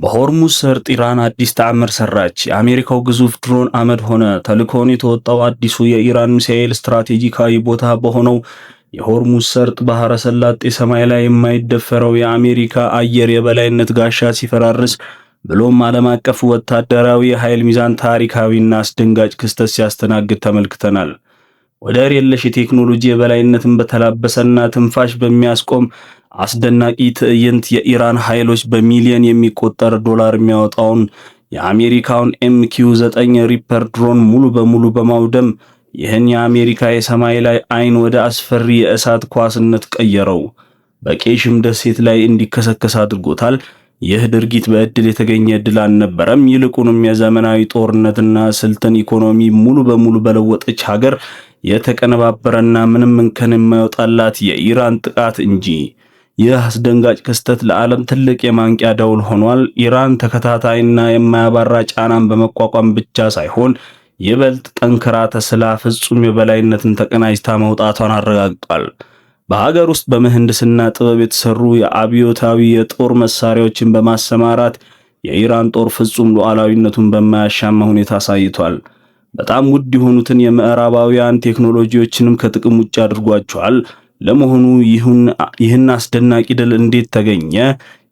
በሆርሙዝ ሰርጥ ኢራን አዲስ ተአምር ሰራች። የአሜሪካው ግዙፍ ድሮን አመድ ሆነ። ተልእኮውን የተወጣው አዲሱ የኢራን ሚሳኤል ስትራቴጂካዊ ቦታ በሆነው የሆርሙዝ ሰርጥ ባህረ ሰላጤ ሰማይ ላይ የማይደፈረው የአሜሪካ አየር የበላይነት ጋሻ ሲፈራርስ ብሎም ዓለም አቀፍ ወታደራዊ የኃይል ሚዛን ታሪካዊና አስደንጋጭ ክስተት ሲያስተናግድ ተመልክተናል። ወደር የለሽ የቴክኖሎጂ የበላይነትን በተላበሰና ትንፋሽ በሚያስቆም አስደናቂ ትዕይንት የኢራን ኃይሎች በሚሊዮን የሚቆጠር ዶላር የሚያወጣውን የአሜሪካውን MQ-9 ሪፐር ድሮን ሙሉ በሙሉ በማውደም ይህን የአሜሪካ የሰማይ ላይ አይን ወደ አስፈሪ የእሳት ኳስነት ቀየረው። በቄሽም ደሴት ላይ እንዲከሰከስ አድርጎታል። ይህ ድርጊት በእድል የተገኘ እድል አልነበረም። ይልቁንም የዘመናዊ ጦርነትና ስልትን ኢኮኖሚ ሙሉ በሙሉ በለወጠች ሀገር የተቀነባበረና ምንም እንከን የማይወጣላት የኢራን ጥቃት እንጂ። ይህ አስደንጋጭ ክስተት ለዓለም ትልቅ የማንቂያ ደውል ሆኗል። ኢራን ተከታታይና የማያባራ ጫናን በመቋቋም ብቻ ሳይሆን ይበልጥ ጠንክራ ተስላ ፍጹም የበላይነትን ተቀናጅታ መውጣቷን አረጋግጧል። በሀገር ውስጥ በምህንድስና ጥበብ የተሰሩ የአብዮታዊ የጦር መሳሪያዎችን በማሰማራት የኢራን ጦር ፍጹም ሉዓላዊነቱን በማያሻማ ሁኔታ አሳይቷል። በጣም ውድ የሆኑትን የምዕራባውያን ቴክኖሎጂዎችንም ከጥቅም ውጭ አድርጓቸዋል። ለመሆኑ ይህን አስደናቂ ድል እንዴት ተገኘ?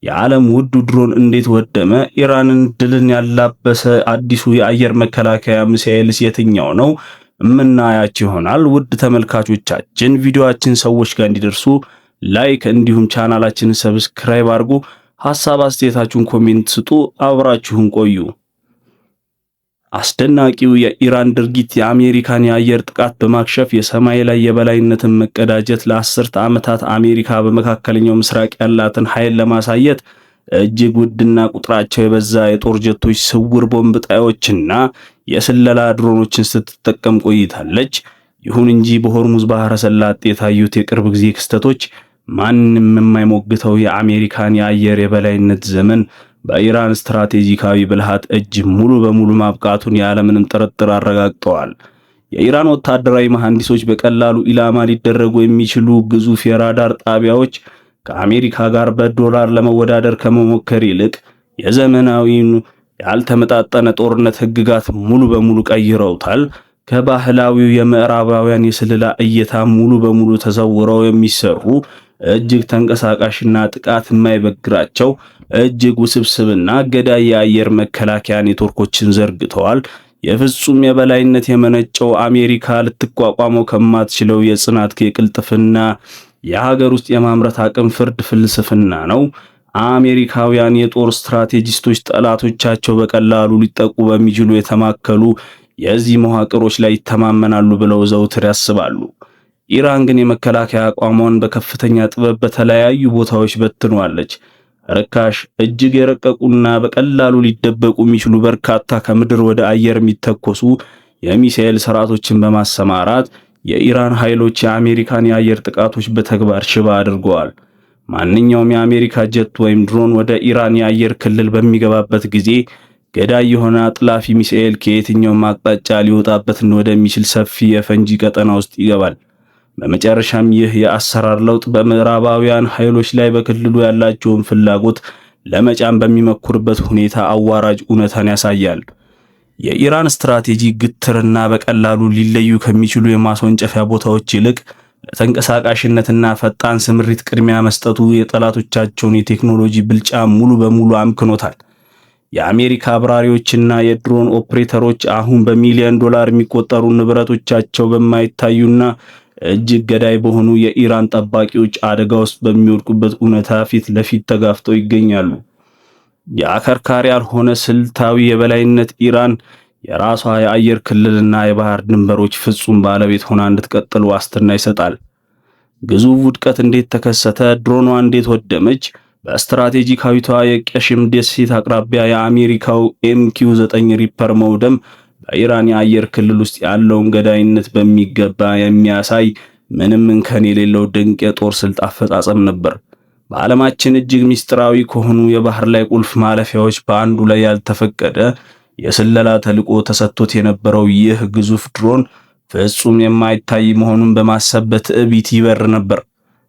የዓለም ውዱ ድሮን እንዴት ወደመ? ኢራንን ድልን ያላበሰ አዲሱ የአየር መከላከያ ሚሳኤልስ የትኛው ነው? እምናያችሁ ይሆናል። ውድ ተመልካቾቻችን ቪዲዮአችን ሰዎች ጋር እንዲደርሱ ላይክ እንዲሁም ቻናላችንን ሰብስክራይብ አድርጉ። ሐሳብ አስተያየታችሁን ኮሜንት ስጡ። አብራችሁን ቆዩ። አስደናቂው የኢራን ድርጊት የአሜሪካን የአየር ጥቃት በማክሸፍ የሰማይ ላይ የበላይነትን መቀዳጀት ለአስርተ ዓመታት አሜሪካ በመካከለኛው ምስራቅ ያላትን ኃይል ለማሳየት እጅግ ውድና ቁጥራቸው የበዛ የጦር ጀቶች፣ ስውር ቦምብ ጣዮችና የስለላ ድሮኖችን ስትጠቀም ቆይታለች። ይሁን እንጂ በሆርሙዝ ባህረ ሰላጤ የታዩት የቅርብ ጊዜ ክስተቶች ማንም የማይሞግተው የአሜሪካን የአየር የበላይነት ዘመን በኢራን ስትራቴጂካዊ ብልሃት እጅ ሙሉ በሙሉ ማብቃቱን ያለምንም ጥርጥር አረጋግጠዋል። የኢራን ወታደራዊ መሐንዲሶች በቀላሉ ኢላማ ሊደረጉ የሚችሉ ግዙፍ የራዳር ጣቢያዎች ከአሜሪካ ጋር በዶላር ለመወዳደር ከመሞከር ይልቅ የዘመናዊውን ያልተመጣጠነ ጦርነት ህግጋት ሙሉ በሙሉ ቀይረውታል። ከባህላዊው የምዕራባውያን የስለላ እይታ ሙሉ በሙሉ ተሰውረው የሚሰሩ እጅግ ተንቀሳቃሽና ጥቃት የማይበግራቸው እጅግ ውስብስብና ገዳይ የአየር መከላከያ ኔትወርኮችን ዘርግተዋል። የፍጹም የበላይነት የመነጨው አሜሪካ ልትቋቋመው ከማትችለው የጽናት የቅልጥፍና የሀገር ውስጥ የማምረት አቅም ፍርድ ፍልስፍና ነው። አሜሪካውያን የጦር ስትራቴጂስቶች ጠላቶቻቸው በቀላሉ ሊጠቁ በሚችሉ የተማከሉ የዚህ መዋቅሮች ላይ ይተማመናሉ ብለው ዘውትር ያስባሉ። ኢራን ግን የመከላከያ አቋሟን በከፍተኛ ጥበብ በተለያዩ ቦታዎች በትኗለች። ርካሽ፣ እጅግ የረቀቁና በቀላሉ ሊደበቁ የሚችሉ በርካታ ከምድር ወደ አየር የሚተኮሱ የሚሳኤል ስርዓቶችን በማሰማራት የኢራን ኃይሎች የአሜሪካን የአየር ጥቃቶች በተግባር ሽባ አድርገዋል። ማንኛውም የአሜሪካ ጀት ወይም ድሮን ወደ ኢራን የአየር ክልል በሚገባበት ጊዜ ገዳይ የሆነ አጥላፊ ሚሳኤል ከየትኛውም አቅጣጫ ሊወጣበት ወደሚችል ሰፊ የፈንጂ ቀጠና ውስጥ ይገባል። በመጨረሻም ይህ የአሰራር ለውጥ በምዕራባውያን ኃይሎች ላይ በክልሉ ያላቸውን ፍላጎት ለመጫን በሚመኩርበት ሁኔታ አዋራጅ እውነታን ያሳያል። የኢራን ስትራቴጂ ግትርና በቀላሉ ሊለዩ ከሚችሉ የማስወንጨፊያ ቦታዎች ይልቅ ለተንቀሳቃሽነትና ፈጣን ስምሪት ቅድሚያ መስጠቱ የጠላቶቻቸውን የቴክኖሎጂ ብልጫ ሙሉ በሙሉ አምክኖታል። የአሜሪካ አብራሪዎችና የድሮን ኦፕሬተሮች አሁን በሚሊዮን ዶላር የሚቆጠሩ ንብረቶቻቸው በማይታዩና እጅግ ገዳይ በሆኑ የኢራን ጠባቂዎች አደጋ ውስጥ በሚወድቁበት እውነታ ፊት ለፊት ተጋፍጠው ይገኛሉ። የአከርካሪ ያልሆነ ስልታዊ የበላይነት ኢራን የራሷ የአየር ክልልና የባህር ድንበሮች ፍጹም ባለቤት ሆና እንድትቀጥል ዋስትና ይሰጣል። ግዙፍ ውድቀት እንዴት ተከሰተ? ድሮኗ እንዴት ወደመች? በስትራቴጂካዊቷ የቄሽም ደሴት አቅራቢያ የአሜሪካው MQ-9 ሪፐር መውደም በኢራን የአየር ክልል ውስጥ ያለውን ገዳይነት በሚገባ የሚያሳይ ምንም እንከን የሌለው ድንቅ የጦር ስልት አፈጻጸም ነበር። በዓለማችን እጅግ ሚስጥራዊ ከሆኑ የባህር ላይ ቁልፍ ማለፊያዎች በአንዱ ላይ ያልተፈቀደ የስለላ ተልዕኮ ተሰጥቶት የነበረው ይህ ግዙፍ ድሮን ፍጹም የማይታይ መሆኑን በማሰብ በትዕቢት ይበር ነበር።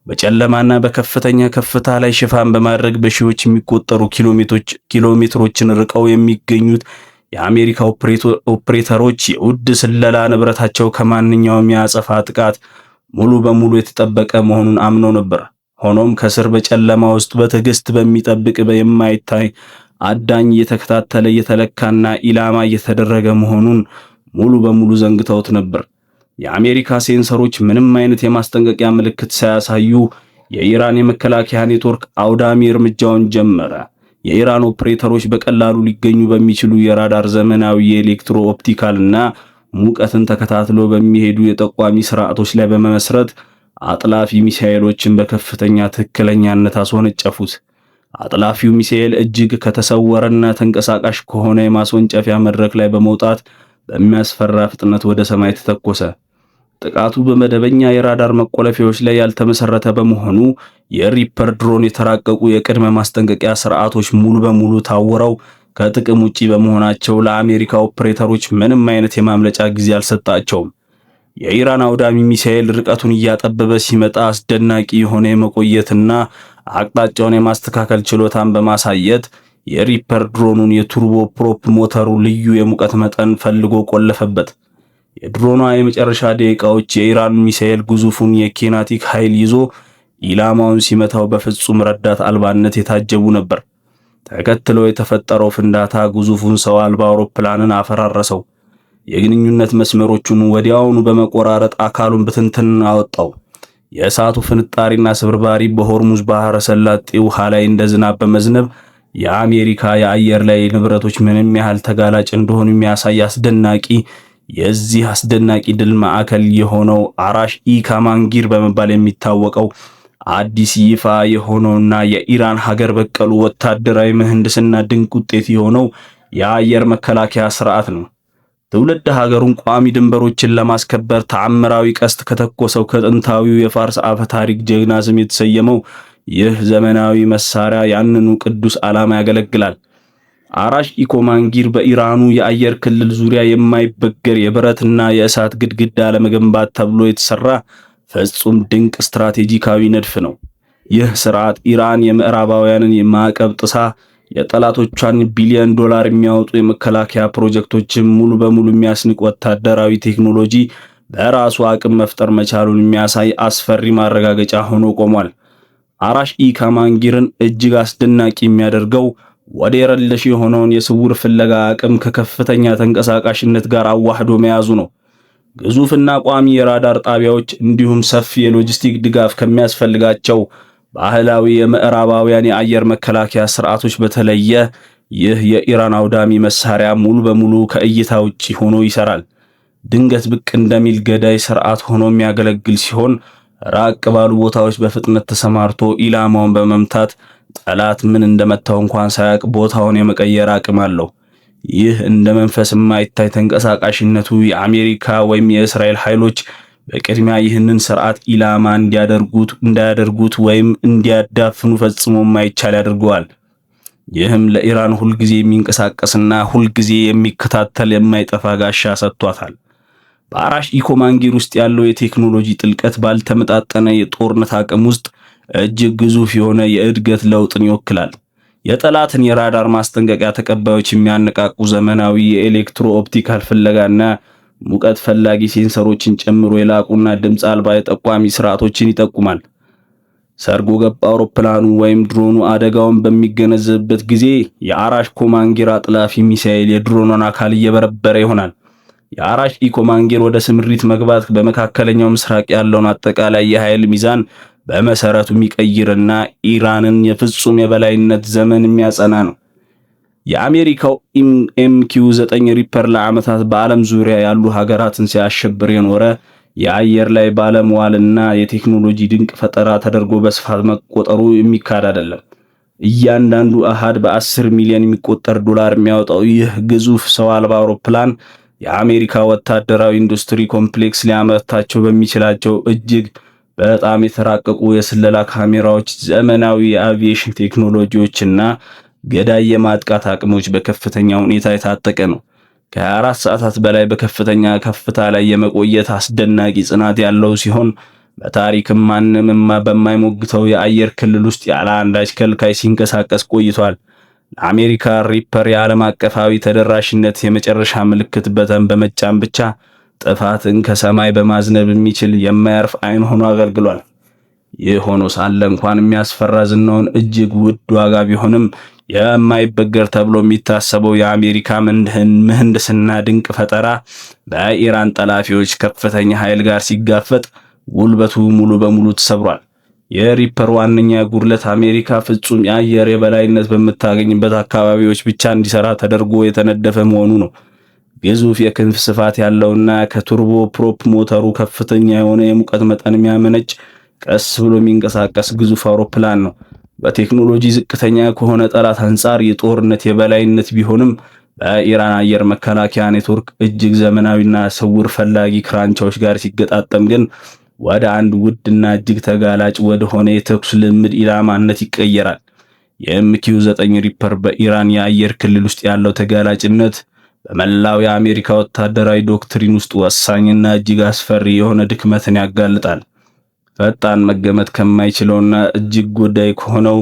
በጨለማና በከፍተኛ ከፍታ ላይ ሽፋን በማድረግ በሺዎች የሚቆጠሩ ኪሎሜትሮችን ርቀው የሚገኙት የአሜሪካ ኦፕሬተሮች የውድ ስለላ ንብረታቸው ከማንኛውም የአጸፋ ጥቃት ሙሉ በሙሉ የተጠበቀ መሆኑን አምነው ነበር። ሆኖም ከስር በጨለማ ውስጥ በትዕግስት በሚጠብቅ የማይታይ አዳኝ እየተከታተለ እየተለካና ኢላማ እየተደረገ መሆኑን ሙሉ በሙሉ ዘንግተውት ነበር። የአሜሪካ ሴንሰሮች ምንም አይነት የማስጠንቀቂያ ምልክት ሳያሳዩ የኢራን የመከላከያ ኔትወርክ አውዳሚ እርምጃውን ጀመረ። የኢራን ኦፕሬተሮች በቀላሉ ሊገኙ በሚችሉ የራዳር ዘመናዊ የኤሌክትሮ ኦፕቲካልና ሙቀትን ተከታትሎ በሚሄዱ የጠቋሚ ስርዓቶች ላይ በመመስረት አጥላፊ ሚሳኤሎችን በከፍተኛ ትክክለኛነት አስወነጨፉት። አጥላፊው ሚሳኤል እጅግ ከተሰወረና ተንቀሳቃሽ ከሆነ የማስወንጨፊያ መድረክ ላይ በመውጣት በሚያስፈራ ፍጥነት ወደ ሰማይ ተተኮሰ። ጥቃቱ በመደበኛ የራዳር መቆለፊያዎች ላይ ያልተመሰረተ በመሆኑ የሪፐር ድሮን የተራቀቁ የቅድመ ማስጠንቀቂያ ስርዓቶች ሙሉ በሙሉ ታውረው ከጥቅም ውጪ በመሆናቸው ለአሜሪካ ኦፕሬተሮች ምንም አይነት የማምለጫ ጊዜ አልሰጣቸውም። የኢራን አውዳሚ ሚሳኤል ርቀቱን እያጠበበ ሲመጣ አስደናቂ የሆነ የመቆየትና አቅጣጫውን የማስተካከል ችሎታን በማሳየት የሪፐር ድሮኑን የቱርቦ ፕሮፕ ሞተሩ ልዩ የሙቀት መጠን ፈልጎ ቆለፈበት። የድሮኗ የመጨረሻ ደቂቃዎች የኢራን ሚሳኤል ግዙፉን የኬናቲክ ኃይል ይዞ ኢላማውን ሲመታው በፍጹም ረዳት አልባነት የታጀቡ ነበር። ተከትሎ የተፈጠረው ፍንዳታ ግዙፉን ሰው አልባ አውሮፕላንን አፈራረሰው። የግንኙነት መስመሮቹን ወዲያውኑ በመቆራረጥ አካሉን ብትንትን አወጣው። የእሳቱ ፍንጣሪና ስብርባሪ በሆርሙዝ ባህረ ሰላጤ ውሃ ላይ እንደ ዝናብ በመዝነብ የአሜሪካ የአየር ላይ ንብረቶች ምንም ያህል ተጋላጭ እንደሆኑ የሚያሳይ አስደናቂ የዚህ አስደናቂ ድል ማዕከል የሆነው አራሽ ኢካማንጊር በመባል የሚታወቀው አዲስ ይፋ የሆነውና የኢራን ሀገር በቀሉ ወታደራዊ ምህንድስና ድንቅ ውጤት የሆነው የአየር መከላከያ ስርዓት ነው። ትውልድ ሀገሩን ቋሚ ድንበሮችን ለማስከበር ተአምራዊ ቀስት ከተኮሰው ከጥንታዊው የፋርስ አፈ ታሪክ ጀግና ስም የተሰየመው ይህ ዘመናዊ መሳሪያ ያንኑ ቅዱስ ዓላማ ያገለግላል። አራሽ ኢኮማንጊር በኢራኑ የአየር ክልል ዙሪያ የማይበገር የብረትና የእሳት ግድግዳ ለመገንባት ተብሎ የተሰራ ፍጹም ድንቅ ስትራቴጂካዊ ንድፍ ነው። ይህ ስርዓት ኢራን የምዕራባውያንን የማዕቀብ ጥሳ የጠላቶቿን ቢሊዮን ዶላር የሚያወጡ የመከላከያ ፕሮጀክቶችን ሙሉ በሙሉ የሚያስንቅ ወታደራዊ ቴክኖሎጂ በራሱ አቅም መፍጠር መቻሉን የሚያሳይ አስፈሪ ማረጋገጫ ሆኖ ቆሟል። አራሽ ኢካማንጊርን እጅግ አስደናቂ የሚያደርገው ወደር የለሽ የሆነውን የስውር ፍለጋ አቅም ከከፍተኛ ተንቀሳቃሽነት ጋር አዋህዶ መያዙ ነው። ግዙፍና ቋሚ የራዳር ጣቢያዎች እንዲሁም ሰፊ የሎጂስቲክ ድጋፍ ከሚያስፈልጋቸው ባህላዊ የምዕራባውያን የአየር መከላከያ ስርዓቶች በተለየ ይህ የኢራን አውዳሚ መሳሪያ ሙሉ በሙሉ ከእይታ ውጪ ሆኖ ይሰራል። ድንገት ብቅ እንደሚል ገዳይ ስርዓት ሆኖ የሚያገለግል ሲሆን ራቅ ባሉ ቦታዎች በፍጥነት ተሰማርቶ ኢላማውን በመምታት ጠላት ምን እንደመታው እንኳን ሳያቅ ቦታውን የመቀየር አቅም አለው። ይህ እንደ መንፈስ የማይታይ ተንቀሳቃሽነቱ የአሜሪካ ወይም የእስራኤል ኃይሎች በቅድሚያ ይህንን ስርዓት ኢላማ እንዳያደርጉት ወይም እንዲያዳፍኑ ፈጽሞ የማይቻል ያደርገዋል። ይህም ለኢራን ሁልጊዜ የሚንቀሳቀስና ሁልጊዜ የሚከታተል የማይጠፋ ጋሻ ሰጥቷታል። በአራሽ ኢኮማንጊር ውስጥ ያለው የቴክኖሎጂ ጥልቀት ባልተመጣጠነ የጦርነት አቅም ውስጥ እጅግ ግዙፍ የሆነ የእድገት ለውጥን ይወክላል። የጠላትን የራዳር ማስጠንቀቂያ ተቀባዮች የሚያነቃቁ ዘመናዊ የኤሌክትሮ ኦፕቲካል ፍለጋና ሙቀት ፈላጊ ሴንሰሮችን ጨምሮ የላቁና ድምጽ አልባ የጠቋሚ ስርዓቶችን ይጠቁማል። ሰርጎ ገብ አውሮፕላኑ ወይም ድሮኑ አደጋውን በሚገነዘብበት ጊዜ የአራሽ ኮማንጊር አጥላፊ ሚሳኤል የድሮኑን አካል እየበረበረ ይሆናል። የአራሽ ኢኮማንጊር ወደ ስምሪት መግባት በመካከለኛው ምስራቅ ያለውን አጠቃላይ የኃይል ሚዛን በመሰረቱ የሚቀይርና ኢራንን የፍጹም የበላይነት ዘመን የሚያጸና ነው። የአሜሪካው MQ-9 ሪፐር ለዓመታት በዓለም ዙሪያ ያሉ ሀገራትን ሲያሸብር የኖረ የአየር ላይ ባለመዋልና የቴክኖሎጂ ድንቅ ፈጠራ ተደርጎ በስፋት መቆጠሩ የሚካድ አይደለም። እያንዳንዱ አሃድ በ10 ሚሊዮን የሚቆጠር ዶላር የሚያወጣው ይህ ግዙፍ ሰው አልባ አውሮፕላን የአሜሪካ ወታደራዊ ኢንዱስትሪ ኮምፕሌክስ ሊያመርታቸው በሚችላቸው እጅግ በጣም የተራቀቁ የስለላ ካሜራዎች፣ ዘመናዊ የአቪዬሽን ቴክኖሎጂዎችና ገዳይ የማጥቃት አቅሞች በከፍተኛ ሁኔታ የታጠቀ ነው። ከ24 ሰዓታት በላይ በከፍተኛ ከፍታ ላይ የመቆየት አስደናቂ ጽናት ያለው ሲሆን በታሪክም ማንም በማይሞግተው የአየር ክልል ውስጥ ያለ አንዳች ከልካይ ሲንቀሳቀስ ቆይቷል። ለአሜሪካ ሪፐር የዓለም አቀፋዊ ተደራሽነት የመጨረሻ ምልክት በተን በመጫን ብቻ ጥፋትን ከሰማይ በማዝነብ የሚችል የማያርፍ አይን ሆኖ አገልግሏል። ይህ ሆኖ ሳለ እንኳን የሚያስፈራ ዝናውን እጅግ ውድ ዋጋ ቢሆንም የማይበገር ተብሎ የሚታሰበው የአሜሪካ ምህንድስና ድንቅ ፈጠራ በኢራን ጠላፊዎች ከፍተኛ ኃይል ጋር ሲጋፈጥ ጉልበቱ ሙሉ በሙሉ ተሰብሯል። የሪፐር ዋነኛ ጉድለት አሜሪካ ፍጹም የአየር የበላይነት በምታገኝበት አካባቢዎች ብቻ እንዲሰራ ተደርጎ የተነደፈ መሆኑ ነው። ግዙፍ የክንፍ ስፋት ያለውና ከቱርቦ ፕሮፕ ሞተሩ ከፍተኛ የሆነ የሙቀት መጠን የሚያመነጭ ቀስ ብሎ የሚንቀሳቀስ ግዙፍ አውሮፕላን ነው። በቴክኖሎጂ ዝቅተኛ ከሆነ ጠላት አንጻር የጦርነት የበላይነት ቢሆንም በኢራን አየር መከላከያ ኔትወርክ እጅግ ዘመናዊና ስውር ፈላጊ ክራንቻዎች ጋር ሲገጣጠም ግን ወደ አንድ ውድና እጅግ ተጋላጭ ወደ ሆነ የተኩስ ልምድ ኢላማነት ይቀየራል። የኤምኪው-9 ሪፐር በኢራን የአየር ክልል ውስጥ ያለው ተጋላጭነት በመላው የአሜሪካ ወታደራዊ ዶክትሪን ውስጥ ወሳኝና እጅግ አስፈሪ የሆነ ድክመትን ያጋልጣል። ፈጣን መገመት ከማይችለውና እጅግ ጎዳይ ከሆነው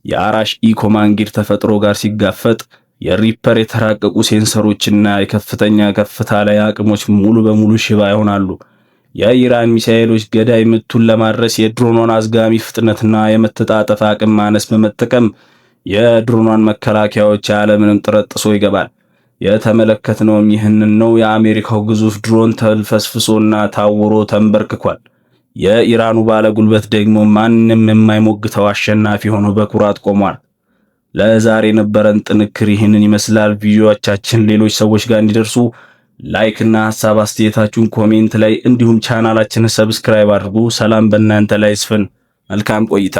የአራሽ ኢኮማንጊር ተፈጥሮ ጋር ሲጋፈጥ የሪፐር የተራቀቁ ሴንሰሮችና የከፍተኛ ከፍታ ላይ አቅሞች ሙሉ በሙሉ ሽባ ይሆናሉ። የኢራን ሚሳኤሎች ገዳይ ምቱን ለማድረስ የድሮኗን አዝጋሚ ፍጥነትና የመተጣጠፍ አቅም ማነስ በመጠቀም የድሮኗን መከላከያዎች ያለምንም ጥረት ጥሶ ይገባል። የተመለከትነውም ይህንን ነው። የአሜሪካው ግዙፍ ድሮን ተልፈስፍሶና ታውሮ ተንበርክኳል። የኢራኑ ባለጉልበት ደግሞ ማንም የማይሞግተው አሸናፊ ሆኖ በኩራት ቆሟል። ለዛሬ የነበረን ጥንክር ይህንን ይመስላል። ቪዲዮዎቻችን ሌሎች ሰዎች ጋር እንዲደርሱ ላይክ እና ሐሳብ አስተያየታችሁን ኮሜንት ላይ እንዲሁም ቻናላችንን ሰብስክራይብ አድርጉ። ሰላም በእናንተ ላይ ይስፈን። መልካም ቆይታ